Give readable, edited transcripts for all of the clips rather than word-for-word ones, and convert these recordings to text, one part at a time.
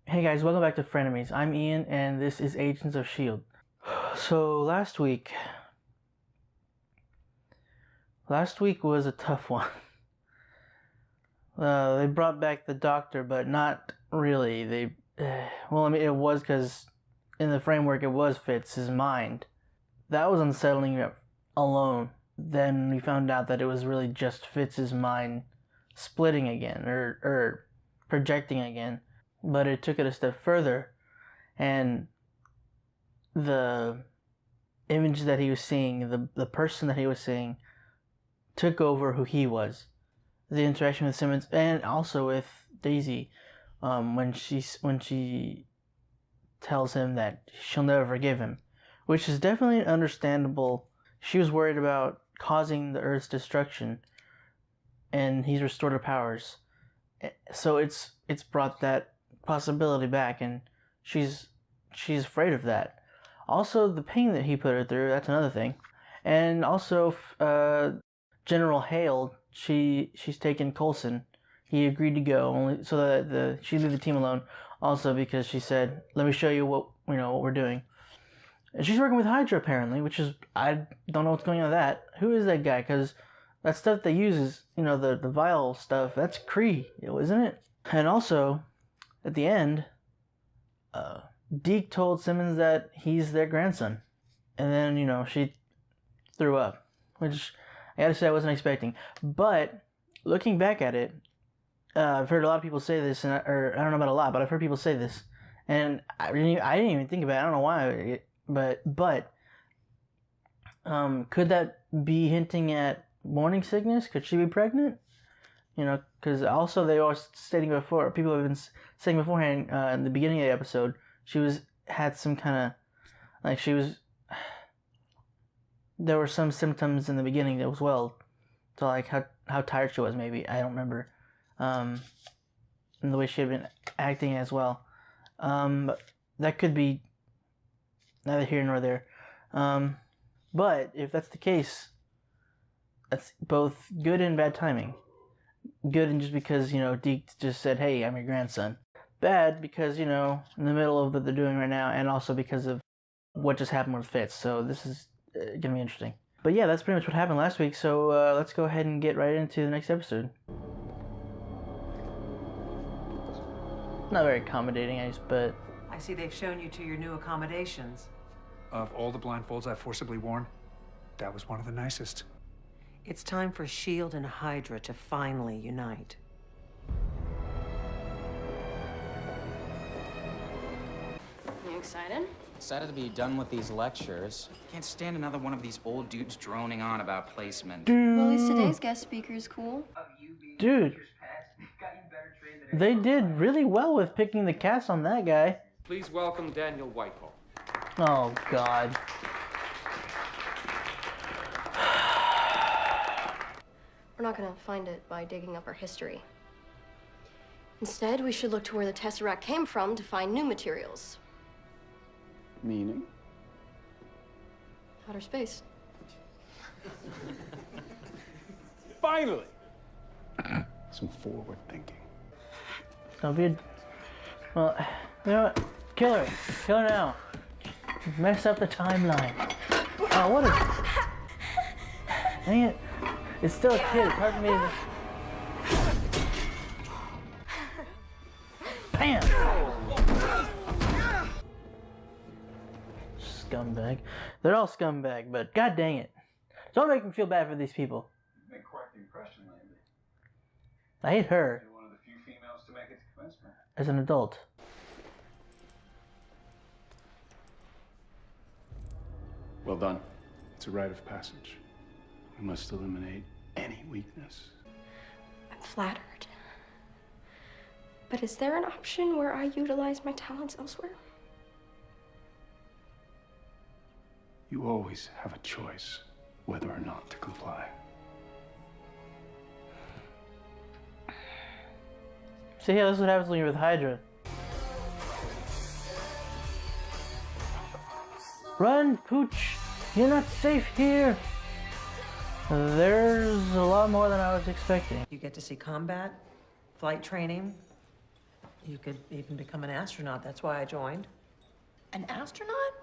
Hey guys, welcome back to Frenemies. I'm Ian, and this is Agents of S.H.I.E.L.D. So last week was a tough one. They brought back the Doctor, but not really. Well, I mean, it was because in the framework it was Fitz's mind. That was unsettling alone. Then we found out that it was really just Fitz's mind splitting again, or projecting again. But it took it a step further, and the image that he was seeing, the person that he was seeing, took over who he was. The interaction with Simmons, and also with Daisy, when she tells him that she'll never forgive him, which is definitely understandable. She was worried about causing the Earth's destruction, and he's restored her powers. So it's brought that possibility back, and she's afraid of that. Also, the pain that he put her through, that's another thing. And also, General S.H.I.E.L.D, she's taken Coulson. He agreed to go only so that she'd leave the team alone. Also because she said, "Let me show you what we're doing." And she's working with Hydra apparently, which is, I don't know what's going on with that. Who is that guy? Because that stuff they use is, the vial stuff. That's Kree, isn't it? And also, at the end, Deke told Simmons that he's their grandson. And then, she threw up. Which, I gotta say, I wasn't expecting. But, looking back at it, I've heard a lot of people say this, or I don't know about a lot, but I've heard people say this. And I didn't even think about it. I don't know why. But could that be hinting at morning sickness? Could she be pregnant? Because also they were stating before, people have been saying beforehand, in the beginning of the episode, she had some kind of, there were some symptoms in the beginning as well, so how tired she was, maybe, I don't remember, and the way she had been acting as well, but that could be neither here nor there, but if that's the case, that's both good and bad timing. Good, and just because, Deke just said, "Hey, I'm your grandson." Bad because, in the middle of what they're doing right now, and also because of what just happened with Fitz. So this is going to be interesting. But yeah, that's pretty much what happened last week. So let's go ahead and get right into the next episode. Not very accommodating, but... I see they've shown you to your new accommodations. Of all the blindfolds I've forcibly worn, that was one of the nicest. It's time for S.H.I.E.L.D. and Hydra to finally unite. You excited? Excited to be done with these lectures. Can't stand another one of these old dudes droning on about placement. Well, at least today's guest speaker is cool. Dude, they did really well with picking the cast on that guy. Please welcome Daniel Whitehall. Oh, God. We're not gonna find it by digging up our history. Instead, we should look to where the Tesseract came from to find new materials. Meaning? Outer space. Finally! Some forward thinking. Don't be well, you know what? Kill her. Kill her now. Mess up the timeline. Oh, what a... Dang it. It's still a kid. It's hard for me to... Bam! Scumbag. They're all scumbag, but god dang it. Don't make me feel bad for these people. You've made quite the impression lately. I hate her. You're one of the few females to make it to commencement. As an adult. Well done. It's a rite of passage. We must eliminate any weakness. I'm flattered. But is there an option where I utilize my talents elsewhere? You always have a choice whether or not to comply. See, yeah, this is what happens when you're with Hydra. Run, Pooch! You're not safe here! There's a lot more than I was expecting. You get to see combat, flight training. You could even become an astronaut. That's why I joined. An astronaut?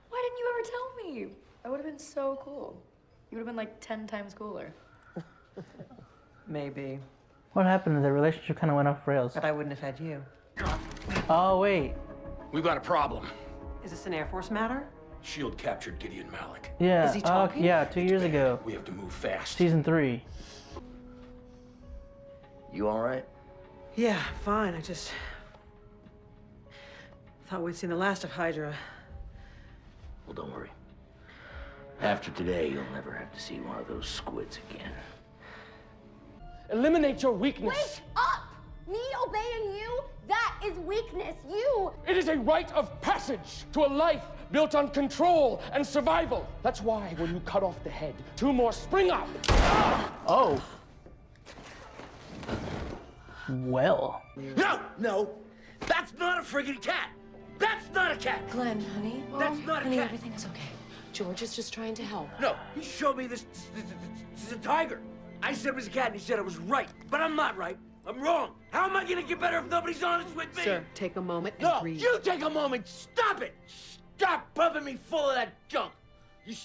Why didn't you ever tell me? That would have been so cool. You would have been like 10 times cooler. Maybe. What happened? The relationship kind of went off rails. But I wouldn't have had you. Oh, wait. We've got a problem. Is this an Air Force matter? S.H.I.E.L.D. captured Gideon Malik. Yeah. Is he talking? Yeah, 2 years ago. We have to move fast. Season 3. You all right? Yeah, fine. I just thought we'd seen the last of Hydra. Well, don't worry. After today, you'll never have to see one of those squids again. Eliminate your weakness. Wake up! Me obeying you? That is weakness. You! It is a rite of passage to a life built on control and survival. That's why when you cut off the head, 2 more spring up. Oh. Well. No! That's not a friggin' cat! That's not a cat! Glenn, honey. That's not a honey, cat! everything's okay. George is just trying to help. No, he showed me this is a tiger. I said it was a cat and he said I was right. But I'm not right. I'm wrong. How am I gonna get better if nobody's honest with me? Sir, take a moment and No, breathe. you take a moment. Stop it! Stop pumping me full of that junk. You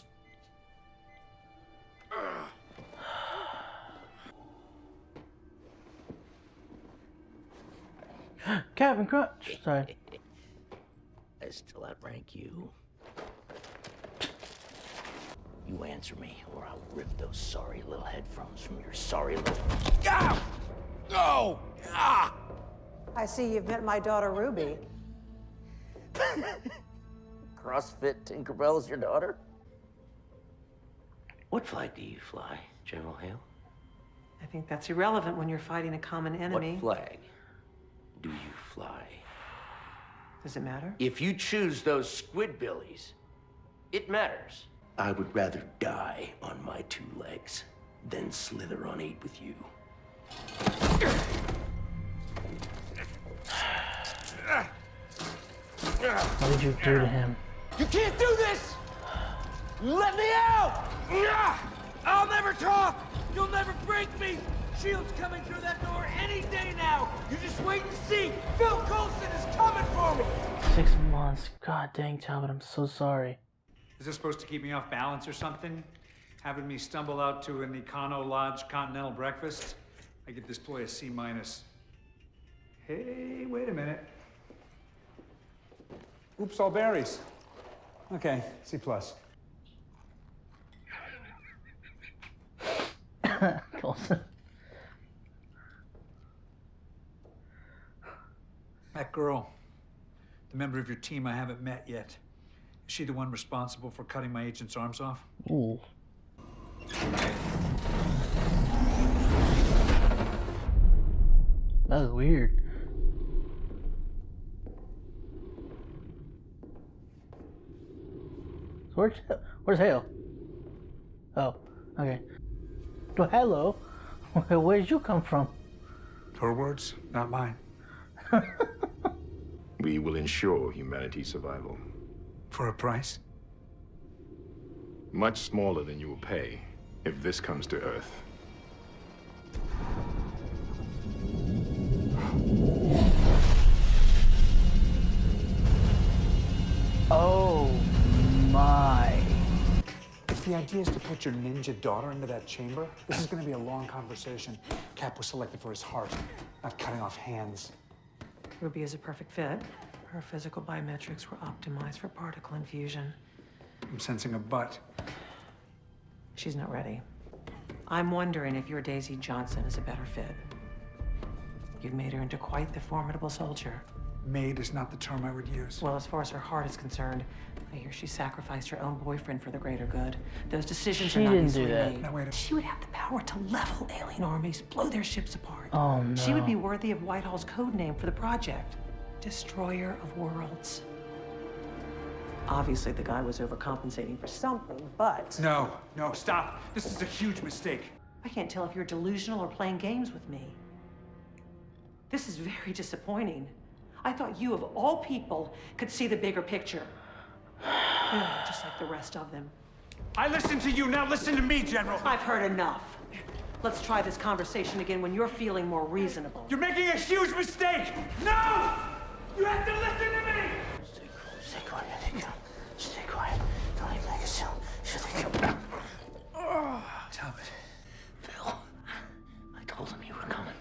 Captain Crunch. Sorry. I still outrank you. You answer me, or I'll rip those sorry little headphones from your sorry little... Ah! Oh! Ah! I see you've met my daughter, Ruby. CrossFit Tinkerbell's your daughter? What flag do you fly, General Hale? I think that's irrelevant when you're fighting a common enemy. What flag do you fly? Does it matter? If you choose those squidbillies, it matters. I would rather die on my 2 legs than slither on 8 with you. What did you do to him? You can't do this! Let me out! I'll never talk! You'll never break me! S.H.I.E.L.D's coming through that door any day now! You just wait and see! Phil Coulson is coming for me! 6 months. God dang, Talbot, I'm so sorry. Is this supposed to keep me off balance or something? Having me stumble out to an Econo Lodge continental breakfast? I give this boy a C-. Hey, wait a minute. Oops, all berries. Okay, C+. Coulson. That girl, the member of your team I haven't met yet. Is she the one responsible for cutting my agent's arms off? Ooh. That was weird. So where's Hale? Oh, okay. Well, hello. Where did you come from? Her words, not mine. We will ensure humanity's survival. For a price? Much smaller than you will pay if this comes to Earth. Oh my. If the idea is to put your ninja daughter into that chamber, this is going to be a long conversation. Cap was selected for his heart, not cutting off hands. Ruby is a perfect fit. Her physical biometrics were optimized for particle infusion. I'm sensing a butt. She's not ready. I'm wondering if your Daisy Johnson is a better fit. You've made her into quite the formidable soldier. Made is not the term I would use. Well, as far as her heart is concerned, I hear she sacrificed her own boyfriend for the greater good. Those decisions are not easily made. Now, wait a... She would have the power to level alien armies, blow their ships apart. Oh no. She would be worthy of Whitehall's code name for the project. Destroyer of Worlds. Obviously, the guy was overcompensating for something, but... No, stop. This is a huge mistake. I can't tell if you're delusional or playing games with me. This is very disappointing. I thought you, of all people, could see the bigger picture. Just like the rest of them. I listened to you, now listen to me, General. I've heard enough. Let's try this conversation again when you're feeling more reasonable. You're making a huge mistake! No! You have to listen to me! Stay quiet, Nico. Stay quiet. Don't even make a sound. Stay quiet. Talbot. Phil. I told him you were coming.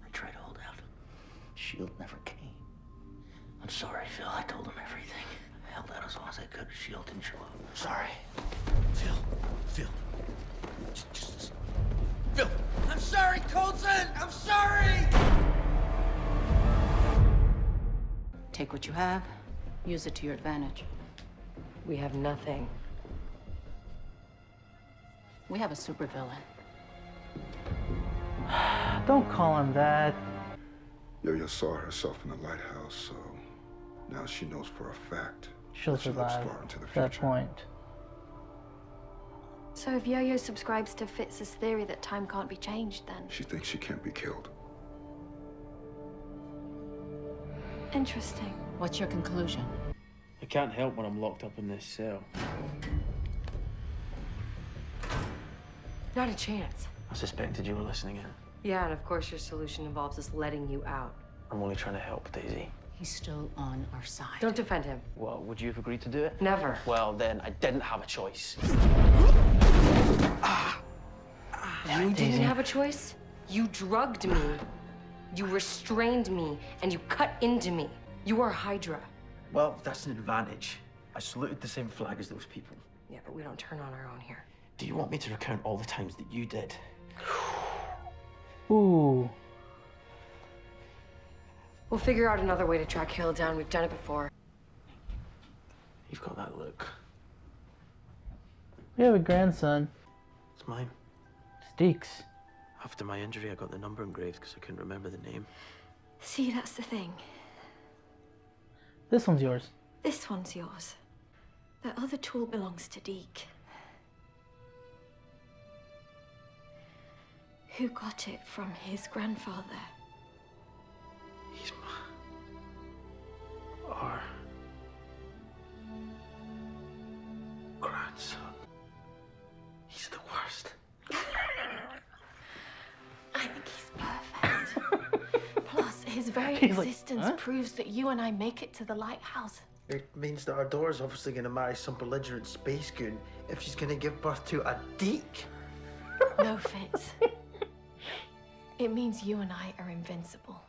I tried to hold out. S.H.I.E.L.D. never came. I'm sorry, Phil. I told him everything. I held out as long as I could. S.H.I.E.L.D. didn't show up. I'm sorry. Phil. Just listen. Phil. I'm sorry, Coulson! I'm sorry! Take what you have, use it to your advantage. We have nothing. We have a supervillain. Don't call him that. Yo-Yo saw herself in the lighthouse, so now she knows for a fact She'll that she looks survive far into the at future. that point. So if Yo-Yo subscribes to Fitz's theory that time can't be changed, then... She thinks she can't be killed. Interesting. What's your conclusion? I can't help when I'm locked up in this cell. Not a chance. I suspected you were listening in. Yeah, and of course your solution involves us letting you out. I'm only trying to help, Daisy. He's still on our side. Don't defend him. Well, would you have agreed to do it? Never. Well, then I didn't have a choice. You didn't have a choice? You drugged me. You restrained me, and you cut into me. You are Hydra. Well, that's an advantage. I saluted the same flag as those people. Yeah, but we don't turn on our own here. Do you want me to recount all the times that you did? Ooh. We'll figure out another way to track Hill down. We've done it before. You've got that look. We have a grandson. It's mine. Steaks. After my injury, I got the number engraved because I couldn't remember the name. See, that's the thing. This one's yours. This one's yours. The other tool belongs to Deke. Who got it from his grandfather? He's our grandson. He's the worst. I think he's perfect. Plus, his very He's like, existence huh? proves that you and I make it to the lighthouse. It means that our daughter's obviously going to marry some belligerent space goon if she's going to give birth to a Deke. No, Fitz. It means you and I are invincible.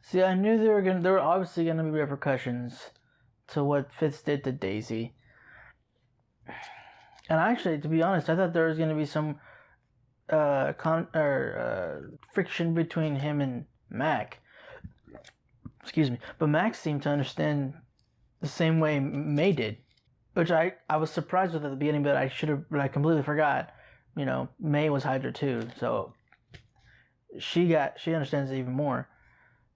See, I knew there were obviously gonna be repercussions to what Fitz did to Daisy. And actually, to be honest, I thought there was gonna be some friction between him and Mac. Excuse me, but Mac seemed to understand the same way May did, which I was surprised with at the beginning, but I completely forgot. You know, May was Hydra too, so she understands it even more.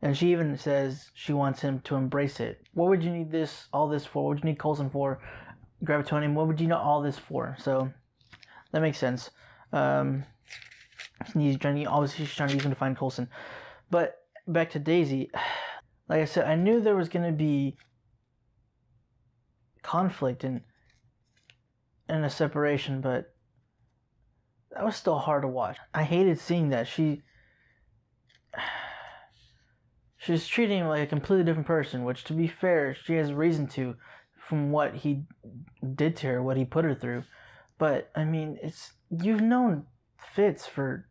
And she even says she wants him to embrace it. What would you need all this for? What would you need Coulson for? Gravitonium, what would you need all this for? So, that makes sense. She's trying to use him to find Coulson. But, back to Daisy. Like I said, I knew there was going to be conflict and a separation, but that was still hard to watch. I hated seeing that. She's treating him like a completely different person, which, to be fair, she has reason to, from what he did to her, what he put her through. But, I mean, you've known Fitz for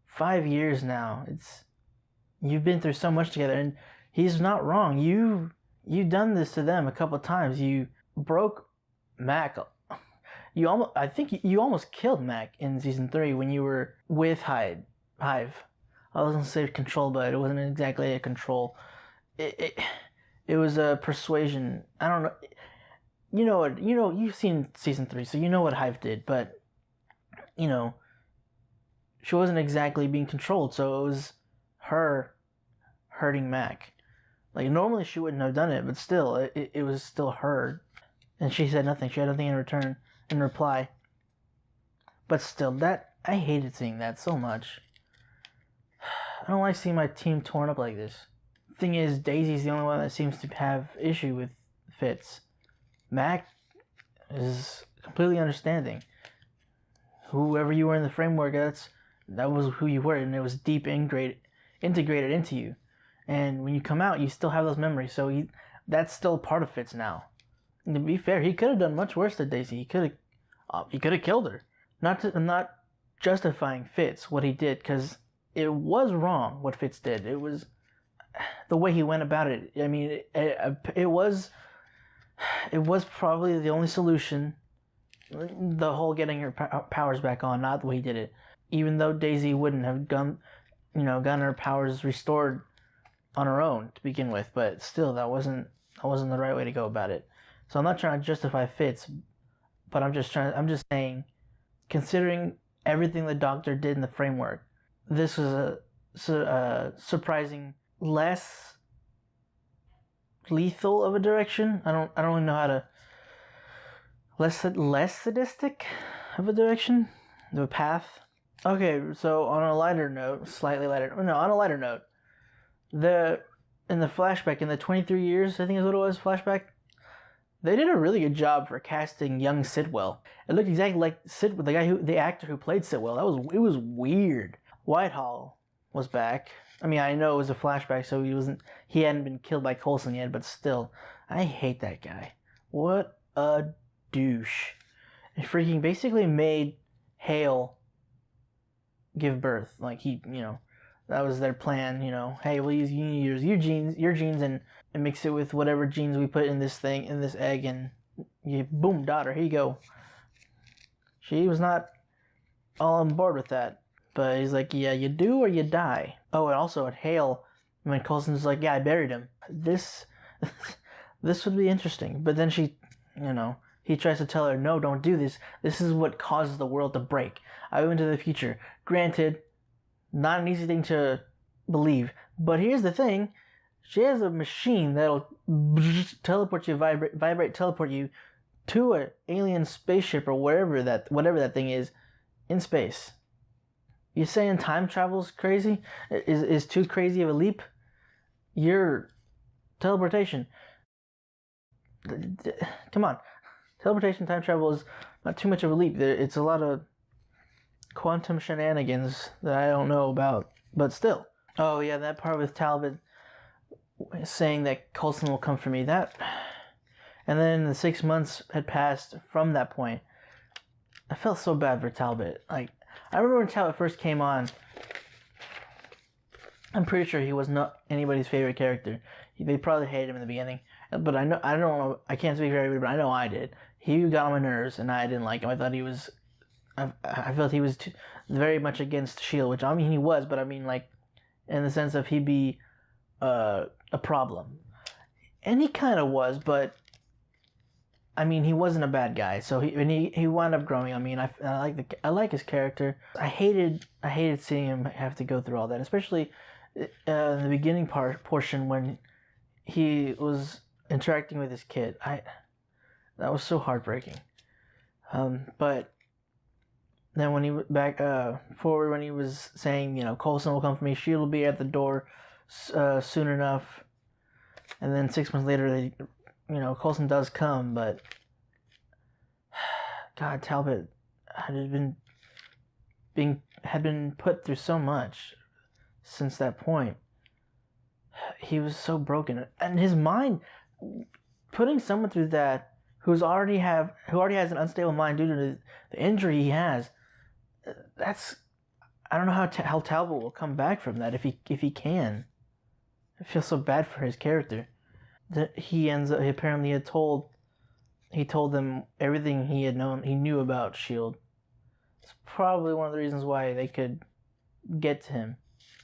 5 years now. You've been through so much together, and he's not wrong. You've done this to them a couple times. You broke Mac. I think you almost killed Mac in season 3 when you were with Hive. I was gonna say control, but it wasn't exactly a control. It was a persuasion. I don't know. You know what? You've seen season 3, so you know what Hive did. But she wasn't exactly being controlled, so it was her hurting Mac. Like normally she wouldn't have done it, but still, it was still her, and she said nothing. She had nothing in reply. But still, I hated seeing that so much. I don't like seeing my team torn up like this. thing is, Daisy's the only one that seems to have issue with Fitz. Mac is completely understanding. Whoever you were in the framework, that was who you were, and it was deep integrated into you. And when you come out, you still have those memories. So that's still part of Fitz now. And to be fair, he could have done much worse to Daisy. He could have killed her. I'm not justifying Fitz what he did, because it was wrong what Fitz did. It was the way he went about it. I mean, it was probably the only solution. The whole getting her powers back on, not the way he did it. Even though Daisy wouldn't have gotten her powers restored on her own to begin with, but still, that wasn't the right way to go about it. So I'm not trying to justify Fitz, but I'm just saying, considering everything the Doctor did in the framework, this was a surprising less lethal of a direction. I don't really know how to less sadistic of a direction, of a path. Okay, so on a lighter note, on a lighter note, in the flashback, in the 23 years, I think is what it was, flashback, they did a really good job for casting young Sitwell. It looked exactly like the actor who played Sitwell. It was weird. Whitehall was back. I mean, I know it was a flashback, so he hadn't been killed by Coulson yet, but still, I hate that guy. What a douche. He freaking basically made Hale give birth. Like, that was their plan, Hey, we'll use your genes and mix it with whatever genes we put in this egg, and boom, daughter, here you go. She was not all on board with that, but he's like, yeah, you do or you die. Oh, and also at Hale, when Coulson's like, yeah, I buried him. This would be interesting. But then he tries to tell her, no, don't do this. This is what causes the world to break. I went to the future. Granted, not an easy thing to believe. But here's the thing. She has a machine that'll teleport you to an alien spaceship or whatever that thing is in space. You saying time travel's crazy? Is too crazy of a leap? Your teleportation. Come on. Teleportation, time travel is not too much of a leap. It's a lot of quantum shenanigans that I don't know about, but still. Oh yeah, that part with Talbot saying that Coulson will come for me. And then the 6 months had passed from that point. I felt so bad for Talbot. Like, I remember when Talbot first came on, I'm pretty sure he was not anybody's favorite character. They probably hated him in the beginning, but I don't know. I can't speak for everybody, but I know I did. He got on my nerves, and I didn't like him. I thought he was. I felt he was very much against S.H.I.E.L.D, which I mean he was, but I mean like in the sense of he'd be a problem, and he kind of was, but I mean he wasn't a bad guy. So he wound up growing. I mean I like his character. I hated seeing him have to go through all that, especially in the beginning portion when he was interacting with his kid. That was so heartbreaking. But then when he back forward, when he was saying, Coulson will come for me, S.H.I.E.L.D will be at the door soon enough, and then 6 months later, Coulson does come, but God, Talbot had been put through so much since that point. He was so broken, and his mind, putting someone through that who already has an unstable mind due to the injury he has. I don't know how Talbot will come back from that if he can. I feel so bad for his character. That he told them everything he knew about S.H.I.E.L.D. It's probably one of the reasons why they could get to him.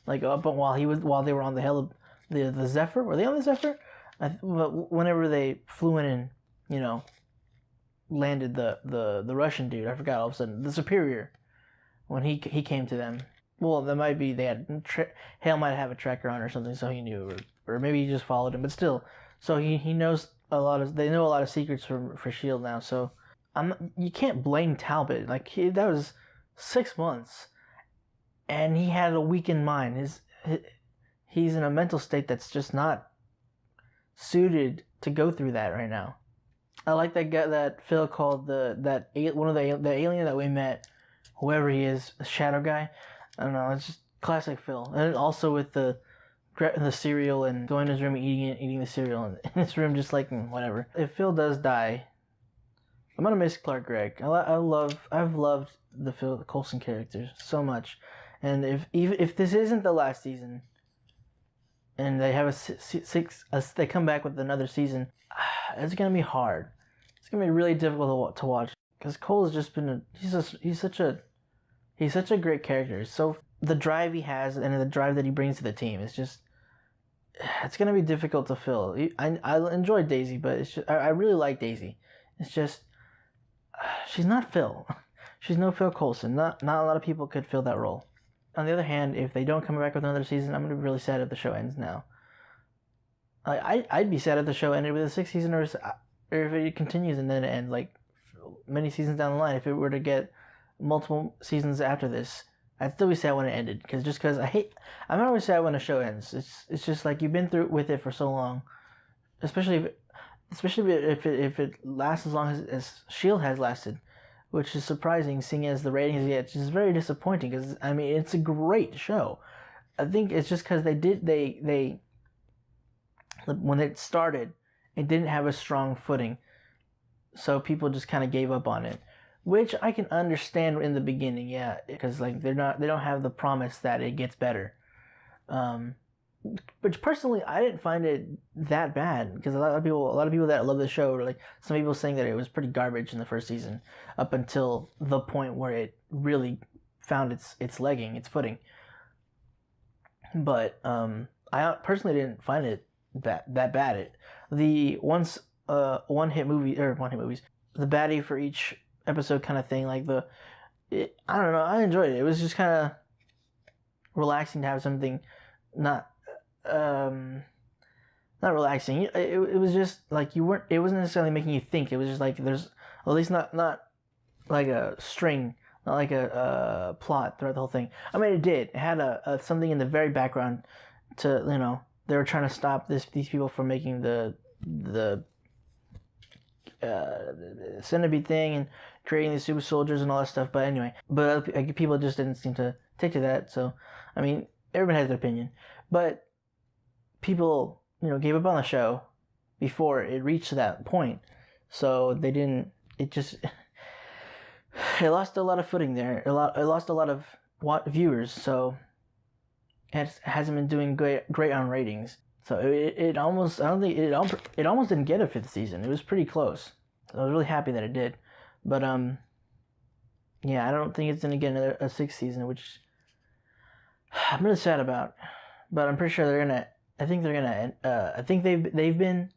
Like while they were on the Zephyr. Were they on the Zephyr? Whenever they flew in and landed the Russian dude, I forgot all of a sudden, the Superior, when he came to them. Well, that might be Hale might have a tracker on or something, so he knew, or maybe he just followed him. But still, so he knows they know a lot of secrets for S.H.I.E.L.D. now. So you can't blame Talbot. Like that was 6 months, and he had a weakened mind. he's in a mental state that's just not suited to go through that right now. I like that guy that Phil called the alien that we met, whoever he is, a shadow guy. I don't know. It's just classic Phil. And also with the cereal and going to his room, eating the cereal in his room, just like whatever. If Phil does die, I'm gonna miss Clark Gregg. I've loved the Phil Coulson characters so much, and if this isn't the last season, and they have they come back with another season, it's gonna be hard. It's gonna be really difficult to watch because Cole has just been he's such a great character. So the drive he has and the drive that he brings to the team is just, it's gonna be difficult to fill. I enjoy Daisy, but it's just, I really like Daisy. It's just she's not Phil. She's no Phil Coulson. Not a lot of people could fill that role. On the other hand, if they don't come back with another season, I'm gonna be really sad if the show ends now. I'd be sad if the show ended with a 6th season, or if it continues and then it ends like many seasons down the line. If it were to get multiple seasons after this, I'd still be sad when it ended. Because I'm always sad when a show ends. It's just like you've been through with it for so long, especially if it lasts as long as S.H.I.E.L.D. has lasted, which is surprising, seeing as the ratings get. It's just very disappointing because I mean it's a great show. I think it's just because they when it started, it didn't have a strong footing, so people just kind of gave up on it, which I can understand in the beginning, yeah, because like they don't have the promise that it gets better. But personally, I didn't find it that bad because a lot of people that love the show were like, some people saying that it was pretty garbage in the first season up until the point where it really found its footing. But I personally didn't find it that bad. The one hit movies, the baddie for each episode kind of thing, like I don't know, I enjoyed it. It was just kind of relaxing to have something not relaxing. It was just like it wasn't necessarily making you think. It was just like there's at least not like a string, not like a plot throughout the whole thing. I mean, it did. It had a something in the very background to, you know, they were trying to stop these people from making the centipede thing and creating the super soldiers and all that stuff. But anyway, people just didn't seem to take to that. So I mean, everyone has their opinion, but people, you know, gave up on the show before it reached that point. So they didn't. It lost a lot of footing there. It lost a lot of viewers. So it hasn't been doing great on ratings. So it almost didn't get a 5th season. It was pretty close. I was really happy that it did. But yeah, I don't think it's gonna get a 6th season, which I'm really sad about. But I'm pretty sure they're gonna. I think they've been.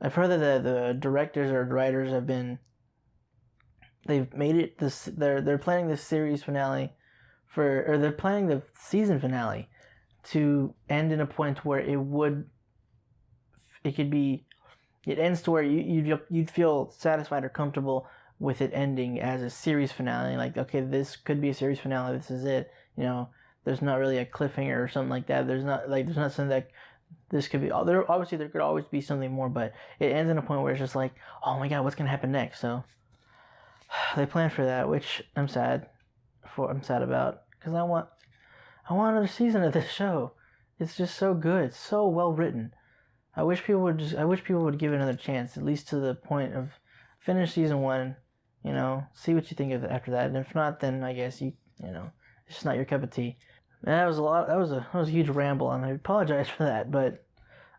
I've heard that the directors or writers have been. They've made it this. They're planning this series finale, they're planning the season finale to end in a point where it ends to where you'd feel satisfied or comfortable with it ending as a series finale. Like, okay, this could be a series finale. This is it. You know, there's not really a cliffhanger or something like that. There's not something that this could be. Obviously, there could always be something more, but it ends in a point where it's just like, oh my god, what's gonna happen next? So they plan for that, which I'm sad about, because I want another season of this show. It's just so good, it's so well written. I wish people would give it another chance, at least to the point of finish season 1, you know, see what you think of it after that. And if not, then I guess you know, it's just not your cup of tea. And that was a huge ramble, and I apologize for that, but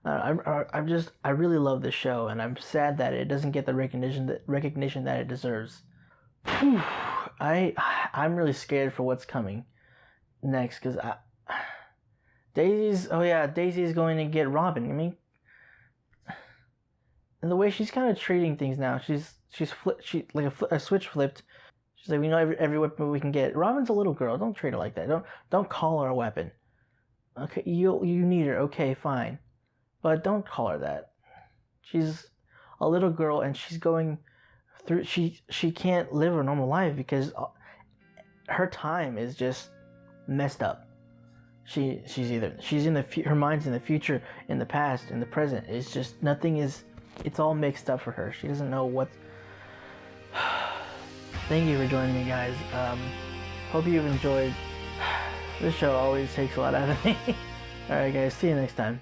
I really love this show, and I'm sad that it doesn't get the recognition that it deserves. Whew. I'm really scared for what's coming next, because Daisy's going to get Robin. I mean, and the way she's kind of treating things now, she's like a switch flipped. She's like, we know every weapon we can get. Robin's a little girl. Don't treat her like that. Don't call her a weapon. Okay, you need her. Okay, fine, but don't call her that. She's a little girl, and she's going through. She can't live a normal life because her time is just messed up. she's in her mind's in the future, in the past, in the present. It's just it's all mixed up for her. She doesn't know what. Thank you for joining me, guys. Hope you've enjoyed. This show always takes a lot out of me. Alright guys, see you next time.